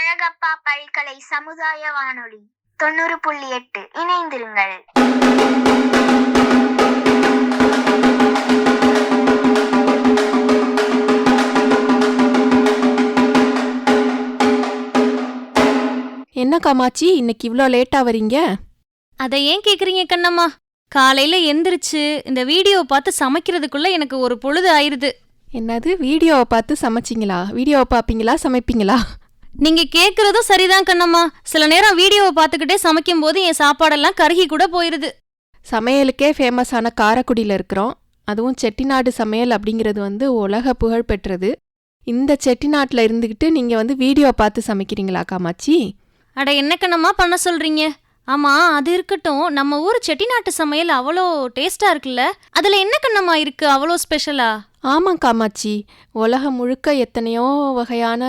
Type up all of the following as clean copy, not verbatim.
அழகப்பா பல்கலை சமுதாய வானொலி 90.8 இணைந்திருங்கள். என்ன காமாட்சி, இன்னைக்கு இவ்ளோ லேட்டா வரீங்க? அதை ஏன் கேக்குறீங்க கண்ணம்மா? காலையில எந்திரிச்சு இந்த வீடியோ பார்த்து சமைக்கிறதுக்குள்ள எனக்கு ஒரு பொழுது ஆயிருது. என்னது, வீடியோவை பார்த்து சமைச்சிங்களா? வீடியோவை பார்ப்பீங்களா, சமைப்பீங்களா? நீங்க கேக்குறதும் சரிதான் கண்ணம்மா. சில நேரம் வீடியோவை பார்த்துக்கிட்டே சமைக்கும் போது என் சாப்பாடெல்லாம் கருகி கூட போயிருது. சமையலுக்கே ஃபேமஸான காரைக்குடியில் இருக்கிறோம். அதுவும் செட்டிநாடு சமையல் அப்படிங்கிறது உலக புகழ் பெற்றது. இந்த செட்டிநாட்டில் இருந்துக்கிட்டு நீங்கள் வீடியோ பார்த்து சமைக்கிறீங்களா காமாட்சி? அட என்ன கண்ணம்மா பண்ண சொல்றீங்க? ஆமா, அது இருக்கட்டும். நம்ம ஊர் செட்டிநாட்டு சமையல் அவ்வளோ டேஸ்டா இருக்குல்ல, அதுல என்ன கண்ணம்மா இருக்கு அவ்வளோ ஸ்பெஷலா? ஆமாம் காமாட்சி, உலகம் முழுக்க எத்தனையோ வகையான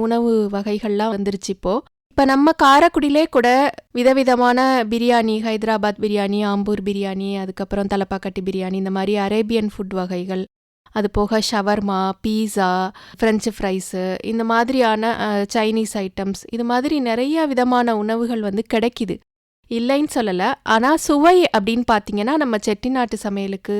உணவு வகைகள்லாம் வந்துருச்சு இப்போ நம்ம காரைக்குடியிலே கூட விதவிதமான பிரியாணி, ஹைதராபாத் பிரியாணி, ஆம்பூர் பிரியாணி, அதுக்கப்புறம் தலப்பாக்கட்டி பிரியாணி, இந்த மாதிரி அரேபியன் ஃபுட் வகைகள், அது போக ஷவர்மா, பீஸா, ஃப்ரெஞ்சு ஃப்ரைஸு, இந்த மாதிரியான சைனீஸ் ஐட்டம்ஸ், இது மாதிரி நிறைய விதமான உணவுகள் கிடைக்குது, இல்லைன்னு சொல்லலை. ஆனால் சுவை அப்படின்னு பார்த்தீங்கன்னா நம்ம செட்டிநாட்டு சமையலுக்கு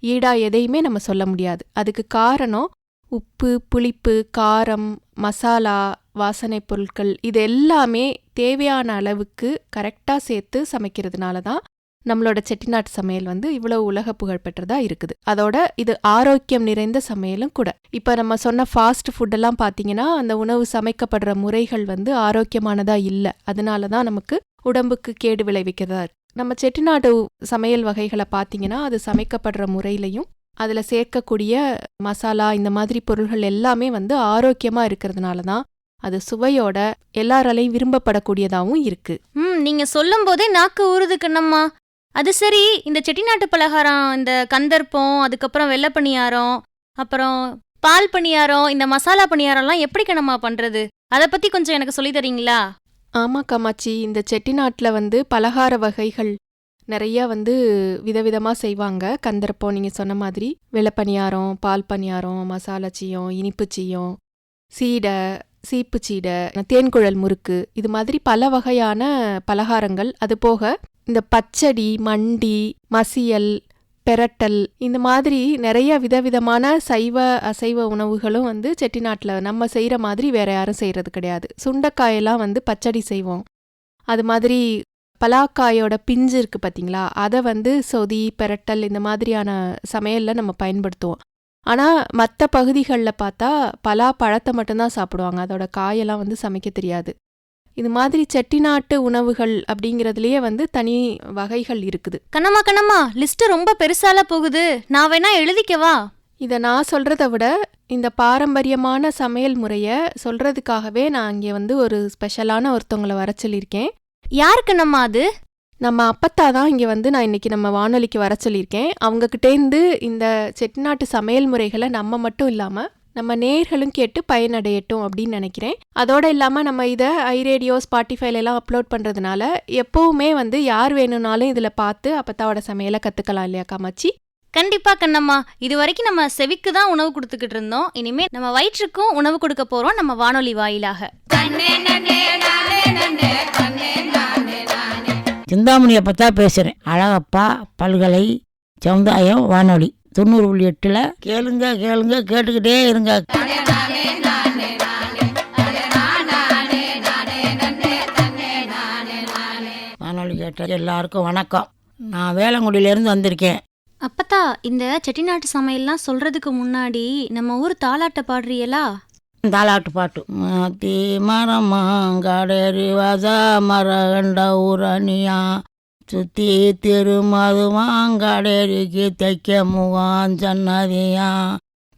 ஈடா எதையுமே நம்ம சொல்ல முடியாது. அதுக்கு காரணம் உப்பு, புளிப்பு, காரம், மசாலா, வாசனை பொருட்கள், இது எல்லாமே தேவையான அளவுக்கு கரெக்டாக சேர்த்து சமைக்கிறதுனால தான் நம்மளோட செட்டிநாட்டு சமையல் இவ்வளோ உலக புகழ் பெற்றதா இருக்குது. அதோட இது ஆரோக்கியம் நிறைந்த சமையலும் கூட. இப்போ நம்ம சொன்ன ஃபாஸ்ட் ஃபுட்டெல்லாம் பார்த்தீங்கன்னா அந்த உணவு சமைக்கப்படுற முறைகள் ஆரோக்கியமானதா இல்லை. அதனால தான் நமக்கு உடம்புக்கு கேடு விளைவிக்கிறதா இருக்கு. நம்ம செட்டிநாடு சமையல் வகைகளை பார்த்தீங்கன்னா அது சமைக்கப்படுற முறையிலையும் அதில் சேர்க்கக்கூடிய மசாலா, இந்த மாதிரி பொருள்கள் எல்லாமே ஆரோக்கியமாக இருக்கிறதுனால தான் அது சுவையோட எல்லாராலையும் விரும்பப்படக்கூடியதாகவும் இருக்கு. நீங்க சொல்லும் போதே நாக்கு ஊறுது கண்ணம்மா. அது சரி, இந்த செட்டிநாட்டு பலகாரம், இந்த கந்தர்ப்பம், அதுக்கப்புறம் வெள்ளை பணியாரம், அப்புறம் பால் பணியாரம், இந்த மசாலா பணியாரம்லாம் எப்படி கண்ணம்மா பண்றது? அதை பத்தி கொஞ்சம் எனக்கு சொல்லி தரீங்களா? ஆமா காமாட்சி, இந்த செட்டிநாட்டில் பலகார வகைகள் நிறைய விதவிதமாக செய்வாங்க. கந்தர்ப்பம் நீங்கள் சொன்ன மாதிரி, வெள்ளை பணியாரம், பால் பணியாரம், மசாலாச்சியம், இனிப்புச்சியம், சீடை, சீப்பு சீடை, தேன்குழல் முறுக்கு, இது மாதிரி பல வகையான பலகாரங்கள். அது போக இந்த பச்சடி, மண்டி, மசியல், பெரட்டல், இந்த மாதிரி நிறைய விதவிதமான சைவ அசைவ உணவுகளும் செட்டிநாட்டில் நம்ம செய்கிற மாதிரி வேற யாரும் செய்கிறது கிடையாது. சுண்டைக்காயெல்லாம் பச்சடி செய்வோம். அது மாதிரி பலாக்காயோட பிஞ்சு இருக்குது பார்த்தீங்களா, அதை சொதி, பெரட்டல், இந்த மாதிரியான சமையலில் நம்ம பயன்படுத்துவோம். ஆனால் மற்ற பகுதிகளில் பார்த்தா பலா பழத்தை மட்டும்தான் சாப்பிடுவாங்க, அதோட காயெல்லாம் சமைக்க தெரியாது. இது மாதிரி செட்டிநாட்டு உணவுகள் அப்படிங்கிறதுலயே தனி வகைகள் இருக்குது. கண்ணம்மா லிஸ்ட் ரொம்ப பெருசால போகுது, நான் வேணா எழுதிக்கவா? இதை நான் சொல்றதை விட இந்த பாரம்பரியமான சமையல் முறையை சொல்றதுக்காகவே நான் இங்கே ஒரு ஸ்பெஷலான ஒருத்தவங்களை வர சொல்லியிருக்கேன். யாருக்குண்ணம்மா அது? நம்ம அப்பத்தா தான் இங்கே நான் இன்னைக்கு நம்ம வானொலிக்கு வர சொல்லியிருக்கேன். அவங்கக்கிட்டேருந்து இந்த செட்டிநாட்டு சமையல் முறைகளை நம்ம மட்டும் இல்லாமல் நம்ம நேயர்களும் கேட்டு பயனடையட்டும் அப்படின்னு நினைக்கிறேன். அதோட இல்லாமல் நம்ம இதை ஐரேடியோ, ஸ்பாட்டிஃபைலாம் அப்லோட் பண்ணுறதுனால எப்போவுமே யார் வேணும்னாலும் இதில் பார்த்து அப்பத்தாவோட சமையலை கற்றுக்கலாம் இல்லையா காமாட்சி? கண்டிப்பா கண்ணம்மா. இது வரைக்கும் நம்ம செவிக்கு தான் உணவு கொடுத்துக்கிட்டு இருந்தோம், இனிமே நம்ம வயிற்றுக்கும் உணவு கொடுக்க போறோம் நம்ம வானொலி வாயிலாக. சிந்தாமணி அப்பத்தா பேசுகிறேன். அழகப்பா பல்கலை சமுதாயம் வானொலி 90.8 கேளுங்க கேளுங்க கேட்டுக்கிட்டே இருங்க. வானொலி கேட்ட எல்லாருக்கும் வணக்கம். நான் வேளங்குடியிலேருந்து வந்திருக்கேன். அப்பத்தா, இந்த செட்டிநாட்டு சமையல்லாம் சொல்றதுக்கு முன்னாடி நம்ம ஊர் தாலாட்ட பாடுறீங்களா? தாலாட்டு பாட்டு. மாத்தி மரமாங்காடேரி வாசா மரகண்ட ஊரணியா சுத்தி திருமதுவாங்காடேரிக்கு தைக்க முகான் சன்னதியா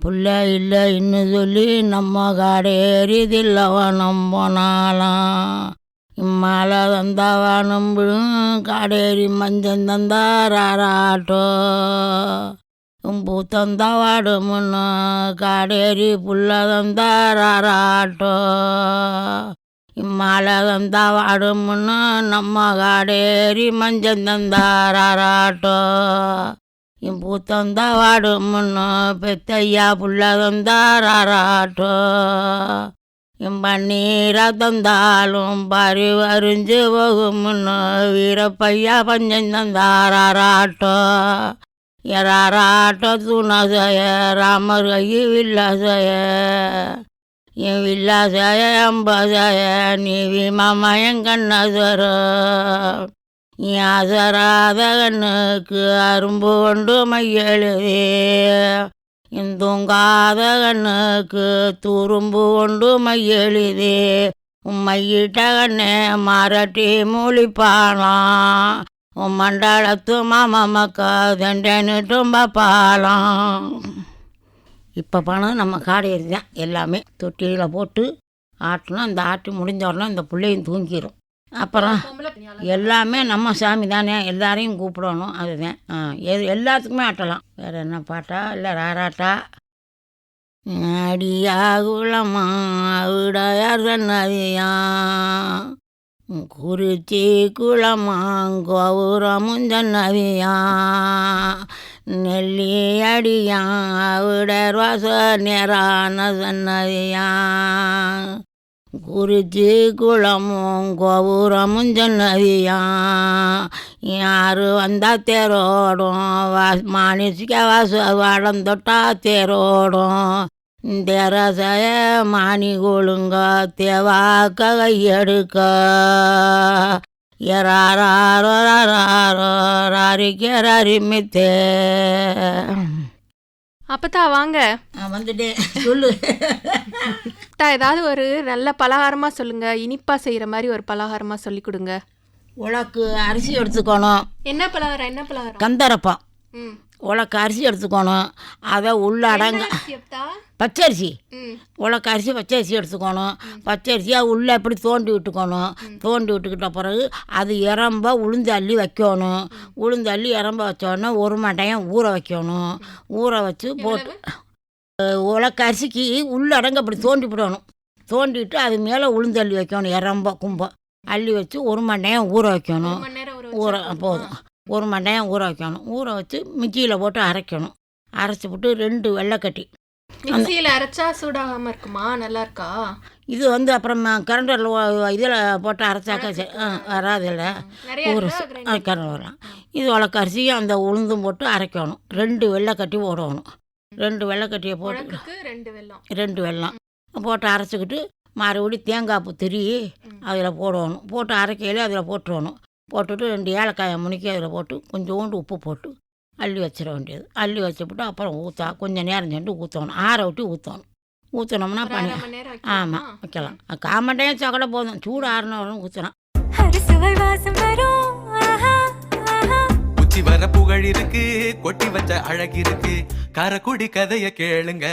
புள்ள இல்லை இன்னும் சொல்லி நம்ம காடேரி தில்லவனம் போனாலாம். இம்மால தந்தாவானம் விடும் காடேரி மஞ்சள் தந்தாராட்டோ பூத்தந்தா வாடுமுன்னு காடேரி புள்ள தந்தாராட்டோ இம்மால தந்தா வாடுமுன்னு நம்ம காடேரி மஞ்சள் தந்தாராட்டோ பூத்தந்தா வாடுமுன்னு பெத்தையா புள்ள தந்தாராட்டோ பன்னீரை தந்தாலும் பறிவறிஞ்சு போகும்னு வீரப்பையா பஞ்சம் தந்தாராட்டோ எறாராட்டோ துணசய ராமர் கையி வில்லாசய என் வில்லாசய அம்பசய நீ விமமயங்கண்ணசரோ ஆசராத கண்ணுக்கு அரும்பு கொண்டு மையெழுதே என் தூங்காத கண்ணுக்கு துரும்பு கொண்டு மையெழுதே மையிட்ட கண்ணே மாரட்டி மூலிப்பாலாம் உன் மண்டலத்து மாமக்கா தண்டனுட்டும் பாப்பாலாம். இப்போ பணம் நம்ம காடையறி தான் எல்லாமே தொட்டியில் போட்டு ஆட்டணும். அந்த ஆட்டி முடிஞ்ச உடனே இந்த பிள்ளையும் தூங்கிடும். அப்புறம் எல்லாமே நம்ம சாமி தானே, எல்லாரையும் கூப்பிடணும். அதுதான் எல்லாத்துக்குமே ஆட்டலாம். வேறு என்ன பாட்டா இல்லை ராராட்டா அடியா குளமா விடையார் சன்னதியா குறிச்சி குளமா கௌரமும் சன்னதியா நெல்லி அடியா விடர் வாச நேரான சன்னதியா குறிச்சி குளமும் கோபுரமும் சொன்னதியா யார் வந்தால் தேரோடும் மாணிசிக்க வாடம் தொட்டா தேரோடும் தேரசய மாணி கொழுங்க தேவாக்க கையெடுக்க எறாரோ ராரிக்கே அப்பத்தா வாங்க. வந்துட்டேன், சொல்லு. ஏதாவது ஒரு நல்ல பலகாரமாக சொல்லுங்கள், இனிப்பாக செய்கிற மாதிரி ஒரு பலகாரமாக சொல்லி கொடுங்க. உலக்கு அரிசி எடுத்துக்கணும். என்ன பலகாரம்? கந்தரப்பம். உலக்கு அரிசி எடுத்துக்கணும். அதை உள்ளடங்க பச்சரிசி. உலக்கு அரிசி பச்சரிசி எடுத்துக்கணும். பச்சரிசியாக உள்ளே எப்படி தோண்டி விட்டுக்கணும். தோண்டி விட்டுக்கிட்ட பிறகு அது இறம்ப உளுந்து அள்ளி வைக்கணும். உளுந்து அள்ளி இறம்ப வச்சோடனே ஒரு மண்டையம் ஊற வைக்கணும். ஊற வச்சு போட்டு உலக்கு அரிசிக்கு உள்ளடங்க அப்படி தோண்டி விடணும். தோண்டிட்டு அது மேலே உளுந்து அள்ளி வைக்கணும். இறம்ப கும்பம் அள்ளி வச்சு ஒரு மண்டையம் ஊற வைக்கணும். ஊற போதும், ஒரு மண்டையம் ஊற வைக்கணும். ஊற வச்சு மிக்சியில் போட்டு அரைக்கணும். அரைச்சி போட்டு 2 வெள்ளைக்கட்டி. மிக்சியில் அரைச்சா சூடாகாமல் இருக்குமா? நல்லா இருக்கா இது? அப்புறம் கரண்டில் இதில் போட்டு அரைச்சாக்கா வராதில்ல, ஊற கரண்ட் வரலாம். இது உலக்கு அரிசியும் அந்த உளுந்தும் போட்டு அரைக்கணும். 2 வெள்ளைக்கட்டி போடணும். 2 வெள்ளைக்கட்டியை போட்டு 2 வெல்லம் போட்டு அரைச்சிக்கிட்டு மறுபடியும் தேங்காய் பூ திரி அதில் போடணும். போட்டு அரைக்கையிலே அதில் போட்டுடணும். போட்டுட்டு 2 ஏலக்காயை முனிக்கி அதில் போட்டு கொஞ்சோண்டு உப்பு போட்டு அள்ளி வச்சிட வேண்டியது. அள்ளி வச்சுவிட்டு அப்புறம் கொஞ்சம் நேரம் சென்று ஊற்றணும். ஆற விட்டு ஊற்றணும். ஊற்றினோம்னா பண்ணி ஆமாம் வைக்கலாம். 1/4 மணி நேரம் சக்கட போதும். சூடு ஆறினவரும் ஊற்றலாம். உச்சி வர புகழ் இருக்கு, கொட்டி வச்ச அழகு இருக்கு, காரக்குடி கதைய கேளுங்க.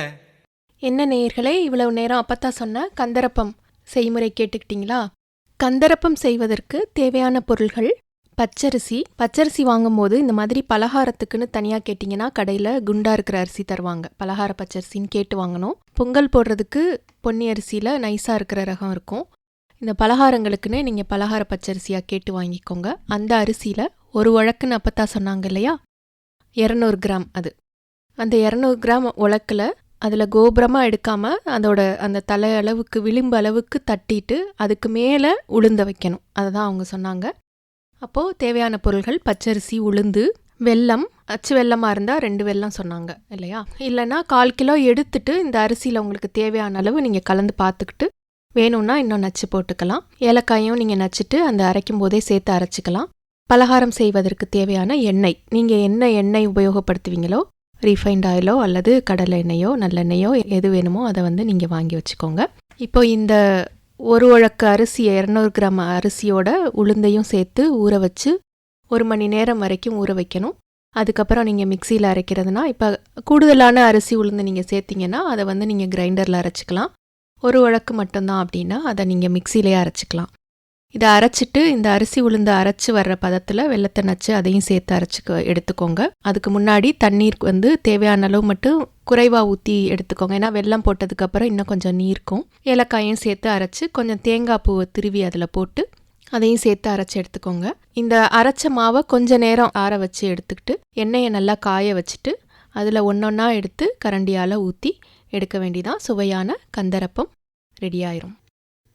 என்ன நேயர்களே, இவ்வளவு நேரம் அப்பத்தா சொன்ன கந்தரப்பம் செய்முறை கேட்டுக்கிட்டீங்களா? கந்தரப்பம் செய்வதற்கு தேவையான பொருள்கள்: பச்சரிசி வாங்கும்போது இந்த மாதிரி பலகாரத்துக்குன்னு தனியாக கேட்டிங்கன்னா கடையில் குண்டா இருக்கிற அரிசி தருவாங்க. பலகார பச்சரிசின்னு கேட்டு வாங்கணும். பொங்கல் போடுறதுக்கு பொன்னி அரிசியில் நைஸாக இருக்கிற ரகம் இருக்கும். இந்த பலகாரங்களுக்குன்னு நீங்கள் பலகார பச்சரிசியாக கேட்டு வாங்கிக்கோங்க. அந்த அரிசியில் ஒரு உலக்குன்னு அப்பத்தா சொன்னாங்க இல்லையா, 200 கிராம். அந்த 200 கிராம் உலக்கில் அதில் கோபுரமாக எடுக்காமல் அந்த தலை அளவுக்கு விளிம்பு அளவுக்கு தட்டிட்டு அதுக்கு மேலே உளுந்த வைக்கணும். அதை தான் அவங்க சொன்னாங்க. அப்போது தேவையான பொருள்கள் பச்சரிசி, உளுந்து, வெல்லம். அச்சு வெல்லமாக இருந்தால் 2 வெல்லம் சொன்னாங்க இல்லையா? இல்லைன்னா 1/4 கிலோ எடுத்துட்டு இந்த அரிசியில் உங்களுக்கு தேவையான அளவு நீங்கள் கலந்து பார்த்துக்கிட்டு வேணும்னா இன்னும் நச்சு போட்டுக்கலாம். ஏலக்காயும் நீங்கள் நச்சுட்டு அந்த அரைக்கும் போதே சேர்த்து அரைச்சிக்கலாம். பலகாரம் செய்வதற்கு தேவையான எண்ணெய், நீங்கள் என்ன எண்ணெய் உபயோகப்படுத்துவீங்களோ, ரீஃபைண்ட் ஆயிலோ அல்லது கடலை எண்ணெயோ நல்லெண்ணெயோ எது வேணுமோ அதை நீங்கள் வாங்கி வச்சுக்கோங்க. இப்போ இந்த ஒரு உலக்கு அரிசி 200 கிராம் அரிசியோட உளுந்தையும் சேர்த்து ஊற வச்சு 1 மணி நேரம் வரைக்கும் ஊற வைக்கணும். அதுக்கப்புறம் நீங்கள் மிக்சியில் அரைக்கிறதுனா, இப்போ கூடுதலான அரிசி உளுந்து நீங்கள் சேர்த்திங்கன்னா அதை நீங்கள் கிரைண்டரில் அரைச்சிக்கலாம். ஒரு உலக்கு மட்டும்தான் அப்படின்னா அதை நீங்கள் மிக்சியிலே அரைச்சிக்கலாம். இதை அரைச்சிட்டு இந்த அரிசி உளுந்து அரைச்சி வர்ற பதத்தில் வெள்ளத்தை நச்சு அதையும் சேர்த்து அரைச்சி எடுத்துக்கோங்க. அதுக்கு முன்னாடி தண்ணீர் தேவையான அளவு மட்டும் குறைவாக ஊற்றி எடுத்துக்கோங்க. ஏன்னா வெல்லம் போட்டதுக்கப்புறம் இன்னும் கொஞ்சம் நீர்க்கும். ஏலக்காயும் சேர்த்து அரைச்சி கொஞ்சம் தேங்காய் பூவை திருவி அதில் போட்டு அதையும் சேர்த்து அரைச்சி எடுத்துக்கோங்க. இந்த அரைச்ச மாவை கொஞ்ச நேரம் ஆற வச்சு எடுத்துக்கிட்டு எண்ணெயை நல்லா காய வச்சுட்டு அதில் ஒன்றொன்னா எடுத்து கரண்டியால் ஊற்றி எடுக்க வேண்டியதான். சுவையான கந்தரப்பம் ரெடி ஆயிரும்.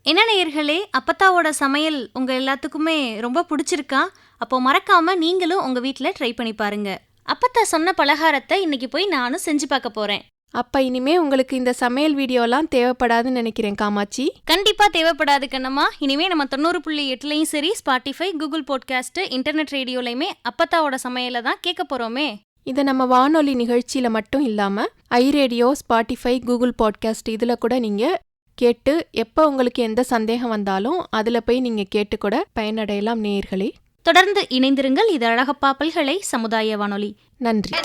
என்ன நேயர்களே, அப்பத்தாவோட சமையல் உங்க எல்லாத்துக்குமே ரொம்ப பிடிச்சிருக்கா? அப்போ மறக்காம நீங்களும் உங்க வீட்டில் ட்ரை பண்ணி பாருங்க. அப்பத்தா சொன்ன பலகாரத்தை இன்னைக்கு போய் நானும் செஞ்சு பார்க்க போறேன். அப்ப இனிமே உங்களுக்கு இந்த சமையல் வீடியோலாம் தேவைப்படாதுன்னு நினைக்கிறேன் காமாட்சி. கண்டிப்பா தேவைப்படாது கண்ணம்மா. இனிமே நம்ம 90.8லையும் சரி, ஸ்பாட்டிஃபை, கூகுள் பாட்காஸ்ட், இன்டர்நெட் ரேடியோலையுமே அப்பத்தாவோட சமையலை தான் கேட்க போறோமே. இதை நம்ம வானொலி நிகழ்ச்சியில மட்டும் இல்லாம iRadio, ஸ்பாட்டிஃபை, கூகுள் பாட்காஸ்ட் இதுல கூட நீங்க கேட்டு எப்போ உங்களுக்கு எந்த சந்தேகம் வந்தாலும் அதுல போய் நீங்க கேட்டு கூட பயனடையலாம் நேயர்களே. தொடர்ந்து இணைந்திருங்கள். இது அழகப்பா பல்கலை சமுதாய வானொலி. நன்றி.